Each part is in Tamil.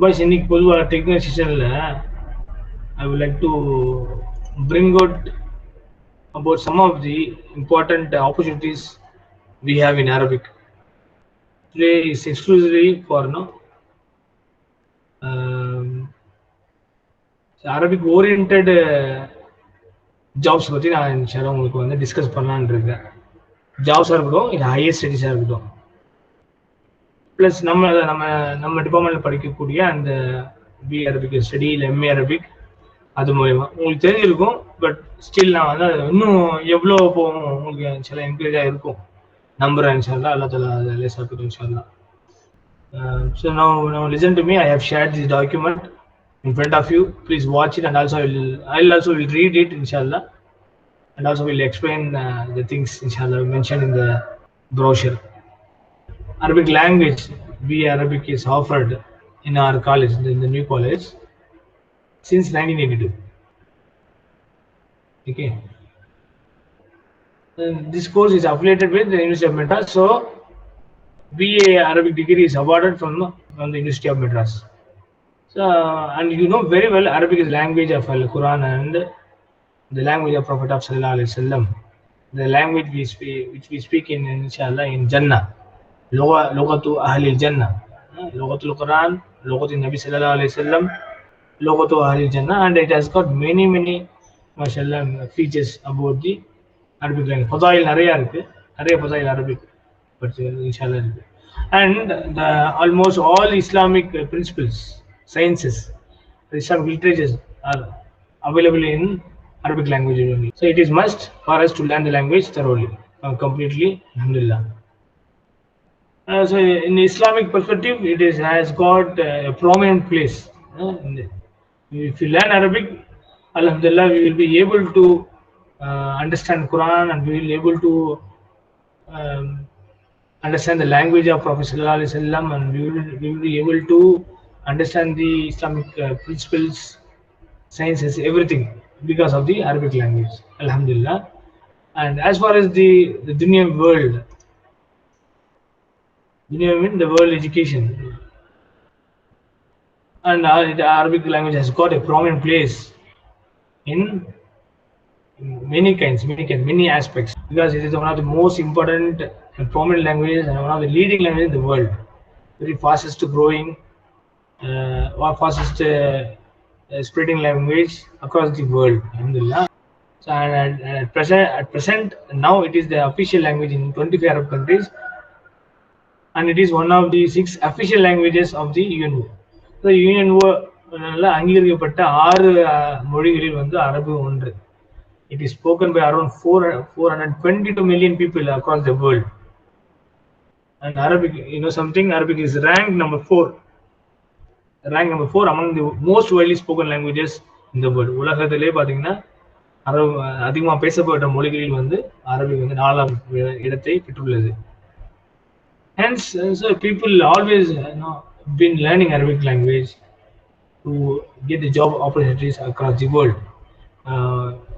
பாய்ஸ் இன்னைக்கு பொதுவாக டெக்னிக்கல் செஷனில் I would like to bring out about some of the important opportunities we have in Arabic. Today is exclusively for Arabic oriented jobs பற்றி நான் இன்ஷால்லா உங்களுக்கு வந்து டிஸ்கஸ் பண்ணலான்னு இருக்கேன். ஜாப்ஸாக இருக்கட்டும் இல்லை ஹையர் ஸ்டடீஸாக இருக்கட்டும், ப்ளஸ் நம்ம நம்ம டிபார்ட்மெண்ட்டில் படிக்கக்கூடிய அந்த பி அரபிக் ஸ்டடி இல்லை எம்ஏ அரபிக் அது மூலயமா உங்களுக்கு தெரிஞ்சிருக்கும். பட் ஸ்டில் நான் வந்து அது இன்னும் எவ்வளோ போகும் உங்களுக்கு சில என்கரேஜாக இருக்கும் நம்புறேன் இன்ஷால்லா. அல்லா தஆலா அதில் சாப்பிட்டு இன்ஷால்லா. So now listen to me. I have shared this document in front of you. Please watch it, and also I'll also will read it inshallah, and also will explain the things inshallah mentioned in the brochure. Arabic language, B Arabic is offered in our college, in the new college, since 1982. Okay. This course is affiliated with the University of Madras, so BA Arabic degree is awarded from the University of Madras. So, and you know very well, Arabic is language of Al Quran and the language of Prophet of Sallallahu Alaihi Wasallam. The language which we speak in inshallah in Jannah. Lughatu Ahli Jannah. Lughatul Quran, Lughatul Nabi Sallallahu Alaihi Wasallam, Lughatul Ahli Jannah, and it has got many mashallah features about the Arabic language. Fadail நிறைய இருக்கு, நிறைய fadail Arabic, but inshallah. And almost all Islamic principles, sciences, Islamic literatures are available in Arabic language only. So it is must for us to learn the language thoroughly, completely, alhamdulillah. So in Islamic perspective, it has got a prominent place. If you learn Arabic, alhamdulillah, we will be able to understand Quran, and we will be able to understand the language of Prophet Sallallahu Alaihi Wasallam, and we will be able to understand the Islamic principles, sciences, everything because of the Arabic language, alhamdulillah. And as far as the dunya world, the world education, and the Arabic language has got a prominent place in many aspects, because it is one of the most important and prominent languages and one of the leading languages in the world, very fastest growing, fastest spreading language across the world, alhamdulillah. So at present now it is the official language in 25 Arab countries, and it is one of the 6 official languages of the UNO. So UNO அங்கீகரிக்கப்பட்ட 6 மொழிகளில் வந்து அரபு ஒன்று. It is spoken by around 422 million people across the world. And Arabic, you know something, Arabic is ranked number 4 among the most widely spoken languages in the world. உலகத்திலே பாத்தீங்கன்னா அதிகமா பேசப்பட்ட மொழிகளில் வந்து அரபிக் வந்து 4ஆம் இடத்தை பெற்றுள்ளது. Hence, so people always been learning Arabic language to get the job opportunities across the world.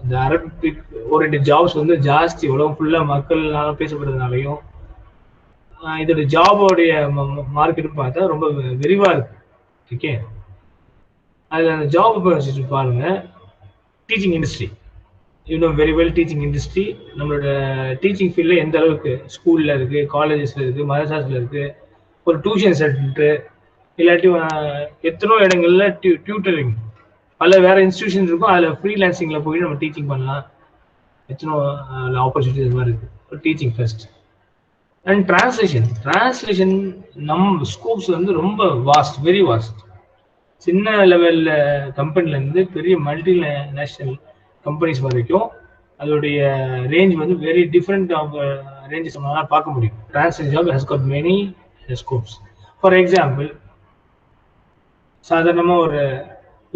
The Arabic oriented jobs வந்து ஜாஸ்தி உலகம் ஃபுல்லா மக்கள்னால பேசப்படுறதுனாலையும் இதோட ஜாபோடைய மார்க்கெட் பார்த்தா ரொம்ப விரிவா இருக்கு. ஓகே, அதுல அந்த ஜாப் ஆப்பர்ச்சுனிட்டி பாருங்க. Teaching industry, very well, teaching industry நம்மளோட டீச்சிங் ஃபீல்ட்ல எந்த அளவுக்கு ஸ்கூல்ல இருக்கு, காலேஜஸ்ல இருக்கு, மதரசாஸ்ல இருக்கு, ஒரு டியூஷன் சென்டர், இல்லாட்டி எத்தனோ இடங்கள்ல டியூட்டரிங், பல வேற இன்ஸ்டிடியூஷன் இருக்கும், அதுல ஃப்ரீலான்சிங்ல போய் நம்ம டீச்சிங் பண்ணலாம். எத்தனோ ஆப்பர்ச்சுனிட்டிஸ் மாதிரி இருக்கு டீச்சிங் ஃபர்ஸ்ட். அண்ட் டிரான்ஸ்லேஷன் நம்ம ஸ்கோப்ஸ் வந்து ரொம்ப வாஸ்ட், வெரி வாஸ்ட். சின்ன லெவல்ல கம்பெனில இருந்து பெரிய மல்டி நேஷனல் கம்பெனிஸ் வரைக்கும் அதோடைய ரேஞ்ச் வந்து வெரி டிஃப்ரெண்ட் ஆஃப் ரேஞ்சஸ் நம்மளால பார்க்க முடியும். Translation job has got many scopes. For example, சாதாரணமா ஒரு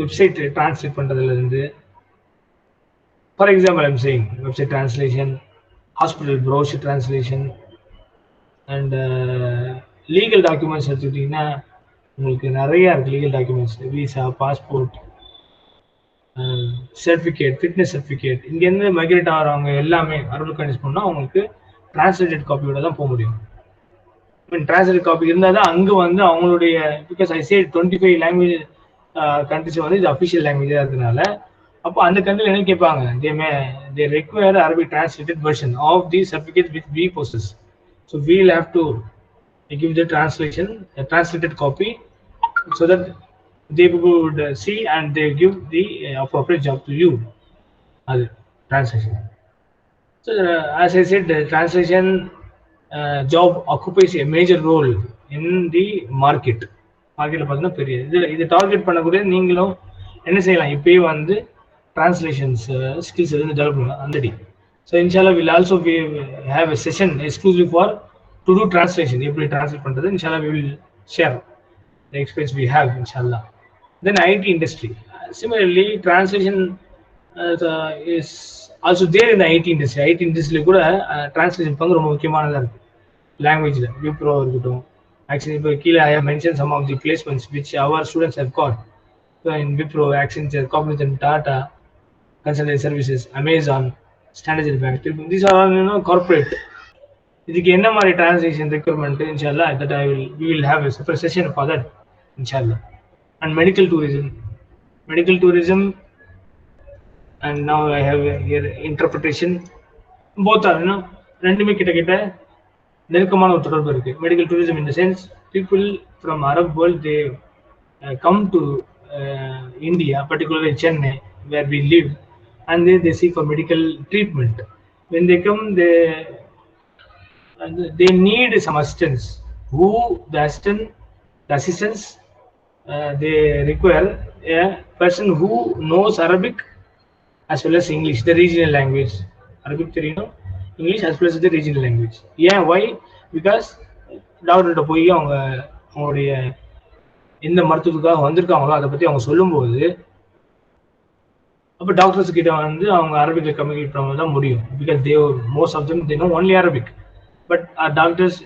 வெப்சைட் டிரான்ஸ்லேட் பண்றதுல இருந்து, for example I'm saying website translation, hospital brochure translation, and legal documents எடுத்துக்கிட்டிங்கன்னா உங்களுக்கு நிறைய இருக்கு. Legal documents, visa, passport, certificate, fitness certificate, இங்கேருந்து மைக்ரேட் ஆகிறவங்க எல்லாமே அரபு கண்ட்ரிஸ் போனால் அவங்களுக்கு டிரான்ஸ்லேட்டட் காப்பியோட தான் போக முடியும். டிரான்ஸ்லேட் காப்பி இருந்தால் தான் அங்கே வந்து அவங்களுடைய, because I say 25 language countries வந்து இது அஃபிஷியல் லாங்குவேஜாக இருக்கிறதுனால, அப்போ அந்த கண்ட்ரியில் என்ன கேட்பாங்க, they require Arabic translated version of the certificate which we possess. So we'll have to give the translation, a translated copy, so that they would see and they give the appropriate job to you as translation. So as I said, the translation job occupies a major role in the market. மார்க்கெட்ல பார்த்தீங்கன்னா பெரிய இது டார்கெட் பண்ணக்கூடிய நீங்களும் என்ன செய்யலாம், இப்பயே வந்து டிரான்ஸ்லேஷன்ஸ் ஸ்கில்ஸ் வந்து டெவலப் பண்ணலாம் ஆல்ரெடி. ஸோ இன்ஷால்லா will also have a session exclusive for to do translation, எப்படி டிரான்ஸ்லேட் பண்ணுறது. இன்ஷால்லா we will share the experience we have இன்ஷால்லா. Then IT industry similarly translation is also there in IT industry. IT இண்டஸ்ட்ரியில் கூட டிரான்ஸ்லேஷன் பங்கு ரொம்ப முக்கியமானதாக இருக்குது. லாங்குவேஜில் விப்ரோ இருக்கட்டும், ஆக்சுவலி இப்போ கீழே I have mention some of the placements which our students have got in Wipro, Accenture, Cognizant, Tata Consulting Services, Amazon, Standard Bank. These are all corporate. இதுக்கு என்ன மாதிரி டிரான்ஸ்லேஷன் ரெக்யர்மெண்ட் இன்ஷால்லா that we will have a separate session for that இன்ஷால்லா. And medical tourism and now I have here interpretation. both are ரெண்டுமே கிட்ட நெருக்கமான ஒரு தொடர்பு இருக்கு. Medical tourism in the sense people from Arab world they come to India, particularly Chennai where we live, and they seek for medical treatment. When they come, they need some assistance. The assistance they require a person who knows Arabic as well as English, the regional language. Arabic தெரியும், English as well as the regional language. Why? Because டாக்டர்கிட்ட போய் அவங்களுடைய எந்த மருத்துவத்துக்காக வந்திருக்காங்களோ அதை பற்றி அவங்க சொல்லும்போது, அப்போ டாக்டர்ஸ் கிட்ட வந்து அவங்க அரபிக்கில் கம்யூனிகேட் பண்ண தான் முடியும். Because most of them they know only Arabic. But doctors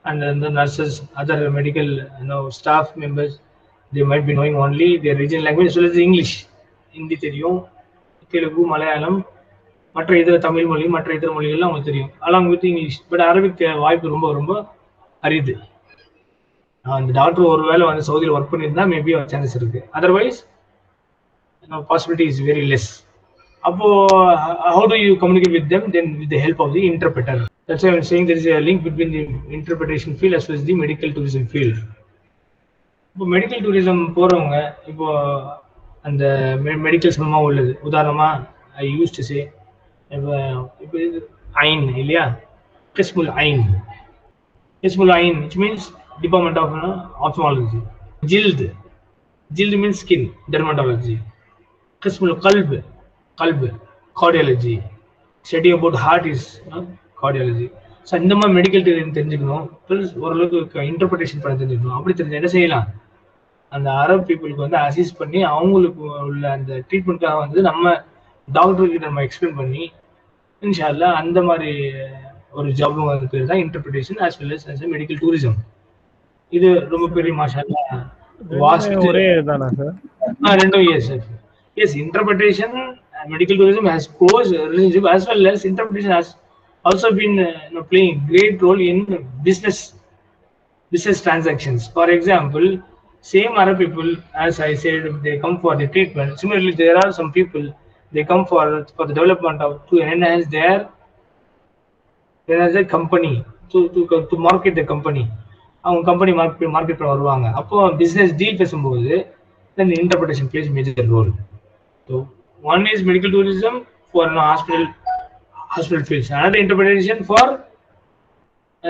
and the nurses, other medical staff members, they might be knowing only their regional language as well as English. Hindi தெரியும், தெலுங்கு, மலையாளம், மற்ற இதர தமிழ் மொழி, மற்ற இதர மொழிகள்லாம் அவங்களுக்கு தெரியும் along with English. But Arabic வாய்ப்பு ரொம்ப ரொம்ப அரிது. அந்த டாக்டர் ஒரு வேளை வந்து சவுதியில் ஒர்க் பண்ணியிருந்தா மேபி சான்சஸ் இருக்கு. Otherwise possibility is very less. அப்போ how do you communicate with them? Then with the help of the interpreter. That's why I'm saying there is a link between the interpretation field as well as the medical tourism field. இப்போ மெடிக்கல் டூரிசம் போறவங்க இப்போ அந்த மெடிக்கல் சம்பந்தமா உள்ளது. உதாரணமா ஐ யூஸ் டு சே இப்போ ஐன் இல்லையா, கிஸ்முல் ஐன் which means Department of Ophthalmology. Jild means skin, dermatology. Qismul qalb, cardiology. Study about heart is cardiology. So இந்த மாதிரி மெடிக்கல் தெரிஞ்சுக்கணும், ப்ளஸ் ஓரளவுக்கு இன்டர்பிரேஷன் பண்ண தெரிஞ்சுக்கணும். அப்படி தெரிஞ்சு என்ன செய்யலாம், அந்த அரப் பீப்புளுக்கு வந்து அசிஸ்ட் பண்ணி அவங்களுக்கு உள்ள அந்த ட்ரீட்மெண்ட்காக வந்து நம்ம டாக்டர்கிட்ட நம்ம எக்ஸ்பிளைன் பண்ணி இன்ஷால்லா அந்த மாதிரி ஒரு ஜாபும் அது பேர் தான் interpretation as well as medical tourism. இது ரொம்ப பெரிய மாஷால்லா வாஸ்ட் ஒரே தானா சார்? ரெண்டும் yes interpretation and medical tourism has close relationship as well as interpretation has also been playing great role in business transactions. For example, same Arab people, as I said, they come for the treatment. Similarly, there are some people they come for the development of to enhance their company, to market the company. அவங்க கம்பெனி மார்க்கெட் பண்ண வருவாங்க. அப்போ பிசினஸ் டீல் பேசும்போது then the interpretation plays major role. So one is medical tourism for hospital fields, another interpretation for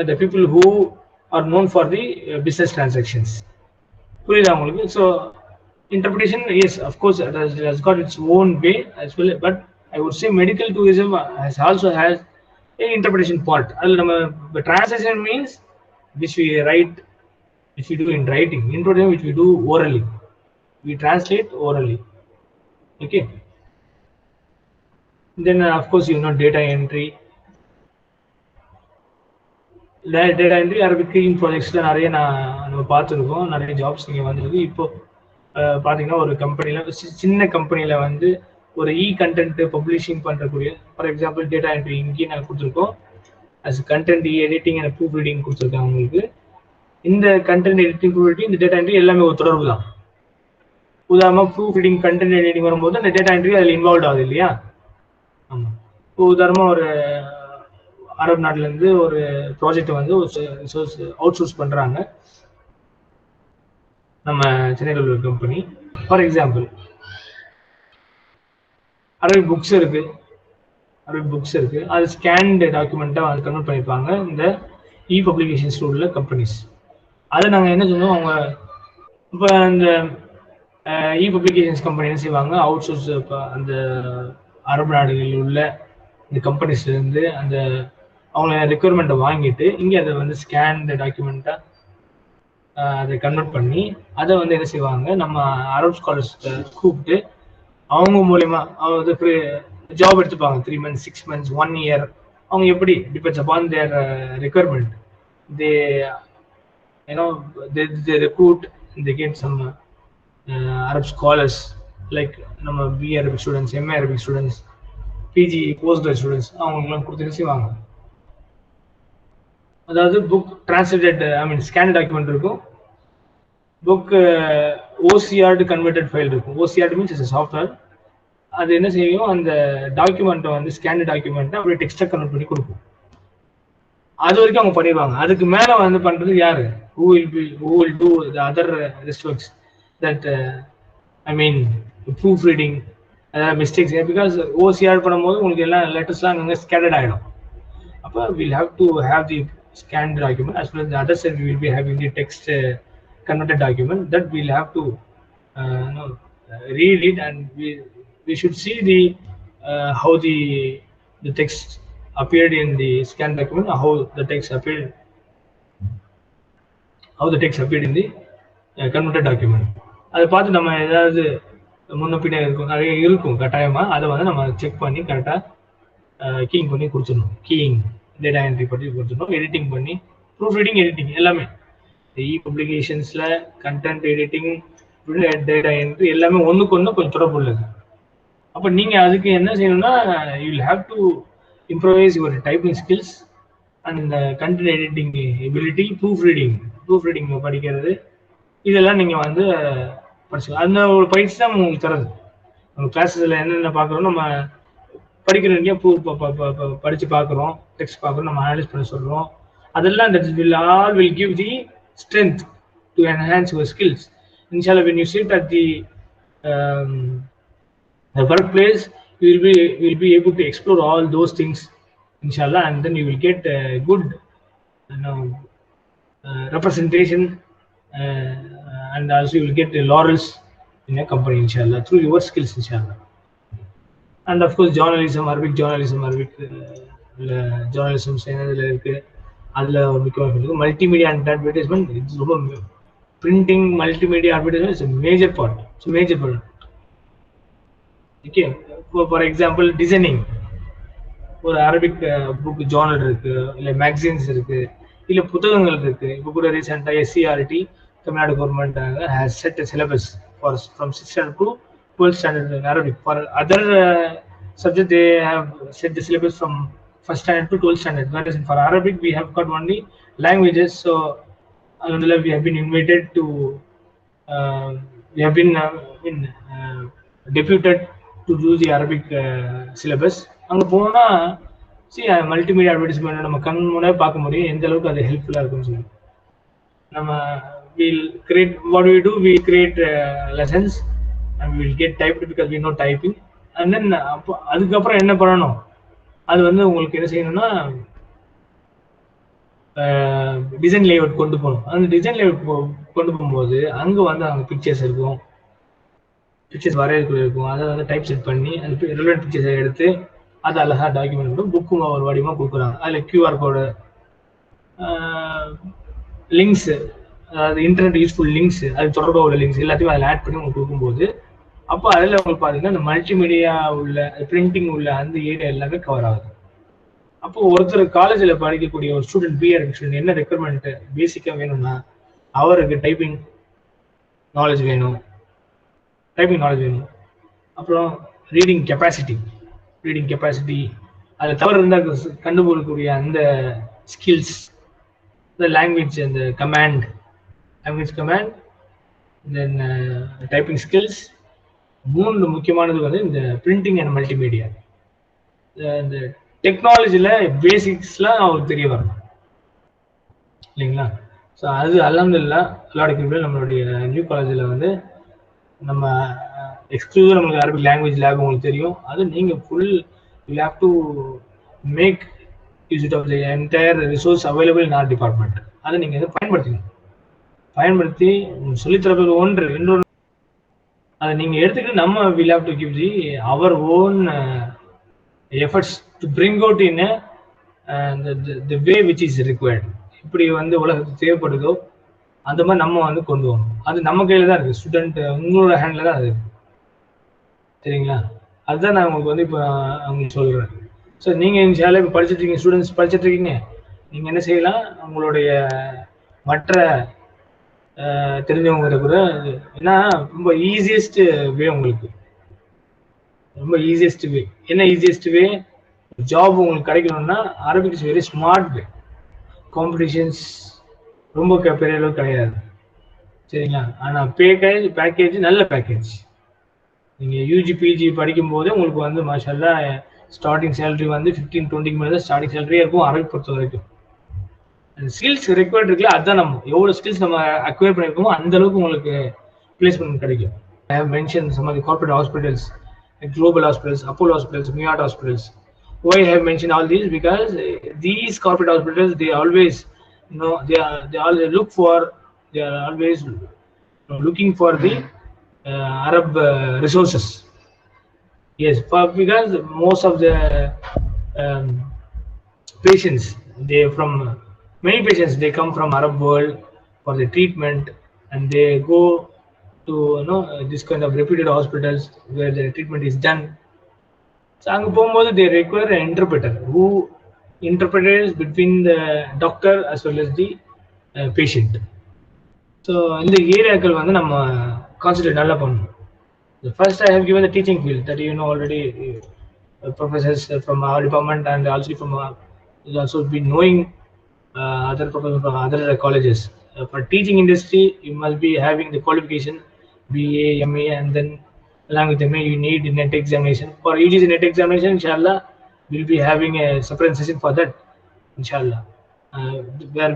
the people who are known for the business transactions. புரியுதா உங்களுக்கு? So interpretation, yes, of course, it has got its own way as well, but I would say medical tourism has an interpretation part. The translation means which we do in writing. Interpretation which we do orally. We translate orally. Okay. Then of course data entry. Data entry Arabic ப்ராஜெக்ட்ஸ்ல நிறைய நம்ம பார்த்துருக்கோம், நிறைய ஜாப்ஸ் இங்கே வந்திருக்கு. இப்போ பார்த்தீங்கன்னா ஒரு கம்பெனியில், சின்ன கம்பெனியில் வந்து ஒரு கண்டென்ட் பப்ளிஷிங் பண்ணுறக்கூடிய, ஃபார் எக்ஸாம்பிள் டேட்டா என்ட்ரி இங்கேயும் நாங்கள் கொடுத்துருக்கோம். as content editing and proofreading கொடுத்துருக்காங்க உங்களுக்கு. இந்த கண்டென்ட் எடிட்டிங் ப்ரூஃப் எடிட்டிங் இந்த டேட்டா என்ட்ரி எல்லாமே ஒரு தொடர்பு தான். உதாரணமாக ப்ரூஃப் ரீடிங் கண்டென்ட் எடிட்டிங் வரும்போது அந்த டேட்டா என்ட்ரி அதில் இன்வால்வ் ஆகுது இல்லையா? ஆமாம். இப்போ உதாரணமாக ஒரு அரபு நாட்டிலேருந்து ஒரு ப்ராஜெக்ட் வந்து அவுட் சோர்ஸ் பண்ணுறாங்க நம்ம சென்னையில் உள்ள company. For example Arabic books இருக்கு, அது ஸ்கேன்டு டாக்குமெண்ட்டாக அது கன்வெர்ட் பண்ணியிருப்பாங்க இந்த இ பப்ளிகேஷன்ஸ் உள்ள கம்பெனிஸ். அதை நாங்கள் என்ன சொல்லுவோம், அவங்க இப்போ அந்த இ பப்ளிகேஷன்ஸ் கம்பெனி என்ன செய்வாங்க, அவுட் சோர்ஸ் அந்த அரபு நாடுகளில் உள்ள இந்த கம்பெனிஸ்லேருந்து அந்த அவங்க ரெக்குயர்மெண்ட்டை வாங்கிட்டு இங்கே அதை வந்து ஸ்கேன்டு டாக்குமெண்ட்டாக அதை கன்வெர்ட் பண்ணி அதை வந்து என்ன செய்வாங்க, நம்ம அரபு ஸ்காலர்ஸ்கிட்ட கூப்பிட்டு அவங்க மூலயமா அதுக்கு ஜாப் எடுத்துப்பாங்க. 3 months 6 months 1 year. அவங்க எப்படி depends upon their requirement. They they recruit, they get some Arab scholars like நம்ம B Arabic students, MA Arabic students, PG post graduate students அவங்களுக்குலாம் கொடுத்து செய்வாங்க. அதாவது புக் டிரான்ஸ்லேட்டட் ஸ்கேன் டாக்குமெண்ட் இருக்கும், புக் ஓசிஆர்டு கன்வெர்டட் ஃபைல் இருக்கும். OCRed means it's software. அது என்ன செய்யும், அந்த டாக்குமெண்ட்டை வந்து ஸ்கேன் டாக்குமெண்ட்டை அப்படியே டெக்ஸ்ட்டாக கன்வெர்ட் பண்ணி கொடுக்கும். அது வரைக்கும் அவங்க பண்ணிடுவாங்க. அதுக்கு மேலே வந்து பண்ணுறது யாரு, who will do the other rest works, that proofreading, mistakes. Because OCR பண்ணும்போது உங்களுக்கு எல்லாம் லெட்டர்ஸ்லாம் அங்கே ஸ்கேட்டர்ட் ஆகிடும். அப்போ we'll have to have the scanned document as well as the other side we will be having the text converted document that we'll have to read it, and we should see the how the text appeared in the scanned document, how the text appeared in the converted document. அதை பார்த்து நம்ம ஏதாவது முன்ன பின்ன இருக்கும் கட்டாயமா அதை வந்து நம்ம செக் பண்ணி கரெக்டாக கீயிங் பண்ணி கொடுத்துடணும். கீயிங் டேட்டா என்ட்ரி பற்றி கொடுத்துடணும். எடிட்டிங் பண்ணி ப்ரூஃப் ரீடிங், எடிட்டிங் எல்லாமே இ பப்ளிகேஷன்ஸில் கண்டென்ட் எடிட்டிங், டேட்டா என்ட்ரி எல்லாமே ஒன்றுக்கு ஒன்று கொஞ்சம் தொடர்பு உள்ளது. அப்போ நீங்கள் அதுக்கு என்ன செய்யணும்னா, you will have to improvise your typing skills and இந்த content editing ability, proof reading படிக்கிறது, இதெல்லாம் நீங்கள் வந்து படிச்சுக்கலாம். அந்த ஒரு பயிற்சி தான் உங்களுக்கு தரது. நம்ம கிளாஸஸில் என்னென்ன பார்க்குறோம், நம்ம படிக்கிறவங்க படித்து பார்க்குறோம், டெக்ஸ்ட் பார்க்குறோம், நம்ம அனலைஸ் பண்ண சொல்கிறோம். அதெல்லாம் that will give the strength to enhance your skills. Inshallah, when you sit at the workplace, you will be able to explore all those things, inshallah, and then you will get good representation, and also you will get the laurels in a company, inshallah, through your skills, inshallah. And of course journalism, Arabic journalism சேனல்ல இருக்கு. அதில் ஒரு முக்கியமாக மல்டிமீடியா அண்ட் அட்வர்டைஸ்மெண்ட். இது ரொம்ப printing, multimedia advertisement it's major part. Okay, இப்போ ஃபார் எக்ஸாம்பிள் டிசைனிங், ஒரு அரபிக் புக் ஜேர்னல் இருக்கு, இல்லை மேக்சின்ஸ் இருக்கு, இல்லை புத்தகங்கள் இருக்கு. இப்போ கூட ரீசெண்டாக SCRT Tamil Nadu government has set a syllabus from 6th standard to 12th standard in Arabic. For other subject they have set the syllabus from 1st standard to 12th standard, whereas for Arabic we have got only languages. So alhamdulillah, we have been invited to we have been deputed to do the Arabic syllabus. அங்கே போனால் மல்டிமீடியா அட்வர்டைஸ்மெண்ட் நம்ம கண் முன்னாடி பார்க்க முடியும் எந்த அளவுக்கு அது ஹெல்ப்ஃபுல்லாக இருக்குன்னு சொல்லி. நம்ம we'll create, what we do, we create lessons and we will get typed because we know typing. And then அதுக்கப்புறம் என்ன பண்ணணும், அது வந்து உங்களுக்கு என்ன செய்யணும்னா டிசைன் லேஅவுட் கொண்டு போகணும். அந்த டிசைன் லேஅவுட் கொண்டு போகும்போது அங்கே வந்து அவங்க பிக்சர்ஸ் இருக்கும், பிக்சர்ஸ் வரையறதுக்குள்ள இருக்கும். அதை வந்து டைப் செட் பண்ணி அந்த ரெலவெண்ட் பிக்சர்ஸை எடுத்து அதை அழகாக டாக்குமெண்ட் பண்ணி புக்கும் ஒரு வடிவமாக கொடுக்குறாங்க. அதில் QR கோடு, லிங்க்ஸு, அதாவது இன்டர்நெட் யூஸ்ஃபுல் லிங்க்ஸ், அது தொடர்பாக உள்ள லிங்க்ஸ் எல்லாத்தையும் அதில் ஆட் பண்ணி உங்களுக்கு கொடுக்கும்போது அப்போ அதில் உங்களுக்கு பார்த்தீங்கன்னா இந்த மல்டிமீடியா உள்ள பிரிண்டிங் உள்ள அந்த ஏரியா எல்லாமே கவர் ஆகுது. அப்போ ஒருத்தர் காலேஜில் படிக்கக்கூடிய ஒரு ஸ்டூடெண்ட், பிஆர் ஸ்டூடெண்ட் என்ன ரெக்குயர்மெண்ட் பேசிக்காக வேணும்னா அவருக்கு டைப்பிங் நாலேஜ் வேணும், அப்புறம் ரீடிங் கெப்பாசிட்டி, அதில் தவறு இருந்தால் கண்டுபிடிக்கக்கூடிய அந்த skills, the language and the language command, then typing skills. மூணு முக்கியமானது வந்து இந்த பிரிண்டிங் அண்ட் மல்டிமீடியா. இந்த டெக்னாலஜில பேசிக்ஸ்லாம் அவருக்கு தெரிய வரணும் இல்லைங்களா? ஸோ அது அல்ஹம்துலில்லாஹ் அல்லாஹ்வுடைய கிருபையால நம்மளுடைய நியூ காலேஜில் வந்து நம்ம எக்ஸ்க்ளூசிவ் நம்மளுக்கு அரபிக் லாங்குவேஜ் லேப் உங்களுக்கு தெரியும். அது நீங்கள் full you have to make use it of the entire resource available in our department. அதை நீங்கள் வந்து பயன்படுத்தி சொல்லித்தரது ஒன்று. இன்னொன்று அதை நீங்கள் எடுத்துக்கிட்டு நம்ம will have to give the our own efforts to bring out in the way which is required. இப்படி வந்து உலகத்துக்கு தேவைப்படுதோ அந்த மாதிரி நம்ம வந்து கொண்டு வரணும். அது நம்ம கையில் தான் இருக்குது. ஸ்டூடெண்ட் உங்களோட ஹேண்டில் தான் அது இருக்குது. சரிங்களா? அதுதான் நான் உங்களுக்கு வந்து இப்போ அவங்களுக்கு சொல்கிறேன். ஸோ நீங்கள் இன்ஷால்லா இப்போ படிச்சுட்ருக்கீங்க, ஸ்டூடெண்ட்ஸ் படிச்சுட்ருக்கீங்க. நீங்கள் என்ன செய்யலாம், உங்களுடைய மற்ற தெரிஞ்சவங்க கூட, ஏன்னா ரொம்ப ஈஸியஸ்ட் வே உங்களுக்கு, ரொம்ப ஈஸியஸ்ட் வே. என்ன ஈஸியஸ்ட் வே? ஜாப் உங்களுக்கு கிடைக்கணும்னா Arabic is very smart way. Competitions ரொம்ப பெரிய அளவுக்கு கிடையாது. சரிங்களா? ஆனால் பேக்கேஜ் நல்ல பேக்கேஜ். நீங்கள் யூஜி பிஜி படிக்கும்போது உங்களுக்கு வந்து மாஷால்லா ஸ்டார்டிங் சேலரி வந்து 15-20 மேலே தான் ஸ்டார்டிங் சேலரியே இருக்கும் அரபிக் பொறுத்த வரைக்கும். அந்த ஸ்கில்ஸ் ரெக்வயர்ட் இருக்குல்ல, அதுதான் நம்ம எவ்வளோ ஸ்கில்ஸ் நம்ம அக்வயர் பண்ணியிருக்கோமோ அந்த அளவுக்கு உங்களுக்கு பிளேஸ்மெண்ட் கிடைக்கும். I have mention some of the corporate hospitals, global hospitals, Apollo hospitals, Miyat hospitals. Why I have mentioned all these? Because these corporate hospitals, they always, they always they are always looking for the Arab resources. Yes, because most of the patients, many patients, they come from Arab world for the treatment, and they go to this kind of reputed hospitals where the treatment is done. So அங்க போகும்போது they require an interpreter who interprets between the doctor as well as the patient. So இந்த ஏரியாக்கள் வந்து நம்ம கான்சென்ட்ரேட் நல்லா பண்ணணும். First I have given the teaching field that already professors from our department and also from also been knowing other professors from other colleges. For teaching industry, you must be having the qualification BA, MA, and then along with MA you need net examination. For UGC net examination, inshallah we'll be having a separate session for that, inshallah, where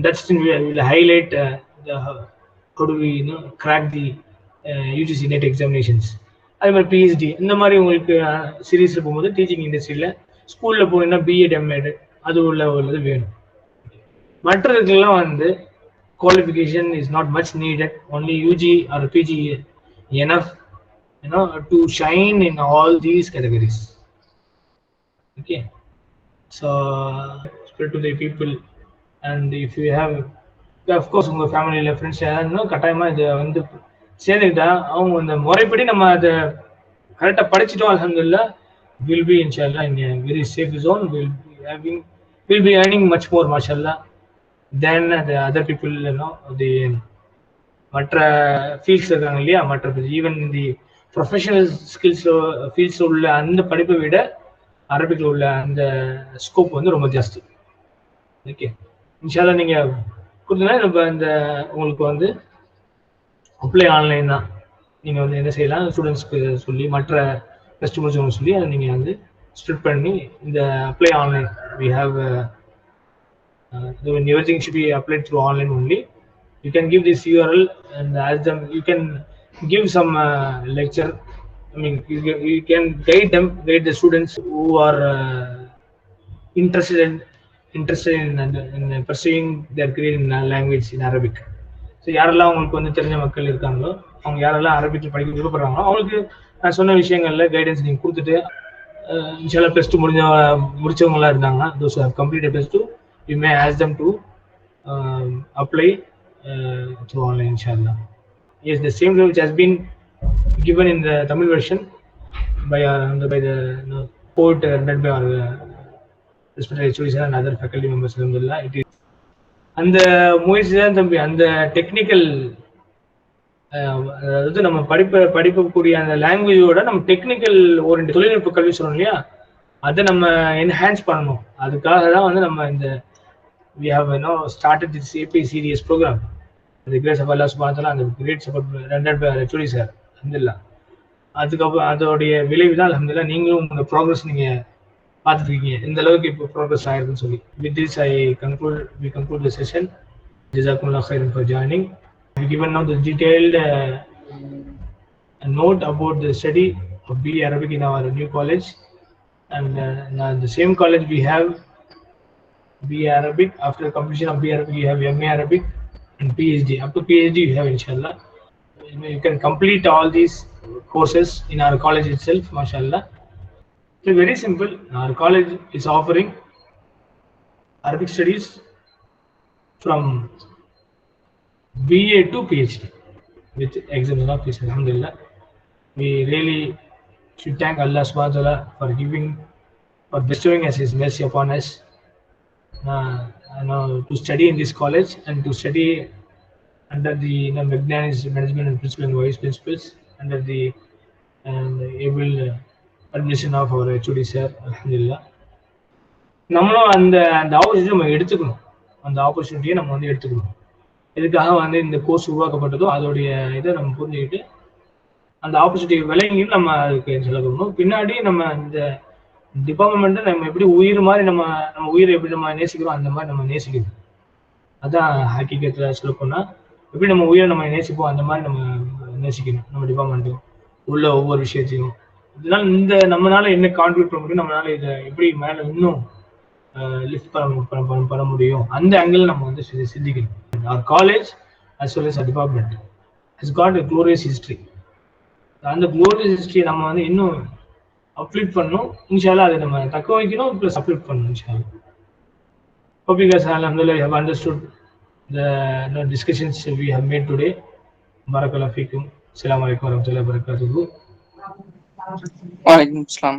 that's we will highlight how do we crack the UGC net examinations. அதே மாதிரி பிஹெச்டி இந்த மாதிரி உங்களுக்கு சீரீஸில் போகும்போது டீச்சிங் இண்டஸ்ட்ரியில் ஸ்கூலில் போனீங்கன்னா பிஎட் எம்எட் அது உள்ளது வேணும். மற்றதுக்கெல்லாம் வந்து qualification is not much needed. Only UG or PG enough, to shine in all these categories. Okay, so spread to the people, and if you have, of course, உங்க ஃபேமிலியில ஃப்ரெண்ட்ஸ் யாராவது கட்டாயமா இதை வந்து சேர்ந்துக்கிட்டா அவங்க இந்த முறைப்படி நம்ம அதை கரெக்டாக படிச்சுட்டோம் அல்ஹம்துலில்லாஹ், will be inshallah in a very safe zone. Will be earning much more, mashallah, than the other people, the மற்ற ஃபீல்ட்ஸ் இருக்காங்க இல்லையா, மற்ற even the professional skills fields உள்ள அந்த படிப்பை விட அரபிக்கில் உள்ள அந்த ஸ்கோப் வந்து ரொம்ப ஜாஸ்தி. ஓகே, இன்ஷால்லா நீங்கள் கொடுத்தீங்கன்னா இப்போ இந்த உங்களுக்கு வந்து அப்ளை ஆன்லைன் தான். நீங்கள் வந்து என்ன செய்யலாம், ஸ்டூடெண்ட்ஸ்க்கு சொல்லி மற்ற டெஸ்ட் முடிச்சவங்க சொல்லி அதை நீங்கள் வந்து ஸ்ப்ளிட் பண்ணி இந்த apply online we have everything should be applied through online only. You can give this URL and ask them. You can give some lecture. I mean, you can guide the students who are interested in pursuing their career in language in Arabic. So யாரெல்லாம் உங்களுக்கு வந்து தெரிஞ்ச மக்கள் இருக்காங்களோ, அவங்க யாரெல்லாம் அரபிக் படிக்க விருப்பப்படுறாங்களோ அவங்களுக்கு நான் சொன்ன விஷயங்கள்ல கைடன்ஸ் நீங்கள் கொடுத்துட்டு, இன்ஷால்லா +2 முடிச்சவங்களா இருந்தாங்கன்னா, those who have completed +2, you may ask them to apply through online, inshallah. Yes, the same way which has been given in the Tamil version by the quote read by our respected HODs and other faculty members, alhamdulillah. It is அந்த முயற்சி தான் தம்பி, அந்த டெக்னிக்கல், அதாவது நம்ம படிக்கக்கூடிய அந்த லாங்குவேஜோட நம்ம டெக்னிக்கல் ஒரு தொழில்நுட்ப கல்வி சொல்றோம் இல்லையா, அதை நம்ம என்ஹான்ஸ் பண்ணணும். அதுக்காக தான் வந்து நம்ம இந்த we have started this AP series program. The grace of Allah subhanahu wa ta'ala and the great support rendered by HOD sir. Alhamdulillah. அதுக்கப்புறம் அதோடைய விளைவு தான் அல்ஹம்துலில்லாஹ் நீங்களும் உங்க ப்ராக்ரஸ் நீங்க பார்த்துருக்கீங்க இந்த அளவுக்கு இப்போ ப்ராக்ரஸ் ஆயிருக்குன்னு சொல்லி. With this we conclude the session. Jazakumullah khairan for joining. We given now the detailed note about the study of BE Arabic in our new college, and now the same college we have BE Arabic. After completion of BE Arabic, you have MA Arabic and PhD. Up to PhD, you have inshallah. You can complete all these courses in our college itself, mashallah. So very simple. Our college is offering Arabic studies from BA to PhD with exemption fees. Alhamdulillah. We really should thank Allah subhanahu wa ta'ala for bestowing us His mercy upon us. To study in this college and to study under the Magnanis management and principal and vice principals under the able permission of our HOD sir. Alhamdulillah. நம்மளும் அந்த ஆப்பர்ச்சுனிட்டி நம்ம எடுத்துக்கணும். அந்த ஆப்பர்ச்சுனிட்டியை நம்ம வந்து எடுத்துக்கணும். எதுக்காக வந்து இந்த கோர்ஸ் உருவாக்கப்பட்டதோ அதோடைய இதை நம்ம புரிஞ்சுக்கிட்டு அந்த ஆப்பர்ச்சுனிட்டி விளங்கியும் நம்ம அதுக்கு சொல்லணும். பின்னாடி நம்ம இந்த டிபார்ட்மெண்ட்டை நம்ம எப்படி உயிர் மாதிரி நம்ம உயிரை எப்படி நம்ம நேசிக்கிறோம் அந்த மாதிரி நம்ம நேசிக்கணும். அதான் ஹாக்கிகத்தில் சொல்ல போனால் எப்படி நம்ம உயிரை நம்ம நேசிப்போம் அந்த மாதிரி நம்ம நேசிக்கணும். நம்ம டிபார்ட்மெண்ட்டும் உள்ள ஒவ்வொரு விஷயத்தையும் இதனால நம்மளால என்ன கான்ட்ரிபியூட் பண்ண முடியும், நம்மளால இதை எப்படி மேலே இன்னும் லிஃப்ட் பண்ண முடியும் அந்த ஆங்கிள் நம்ம வந்து சிந்திக்கணும். Our college as well as our department has got a glorious history. அந்த glorious history நம்ம வந்து இன்னும் அப்லிஃப்ட் பண்ணணும். இன்ஷால்லா அதை நம்ம தக்க வைக்கணும், ப்ளஸ் அப்லிஃப்ட் பண்ணணும் இன்ஷால்லா. Hope you guys alhamdulillah have understood the discussions we have made today. Barakallahu feekum. Assalamu alaikum warahmatullahi wabarakatuh. Wa alaikum assalam.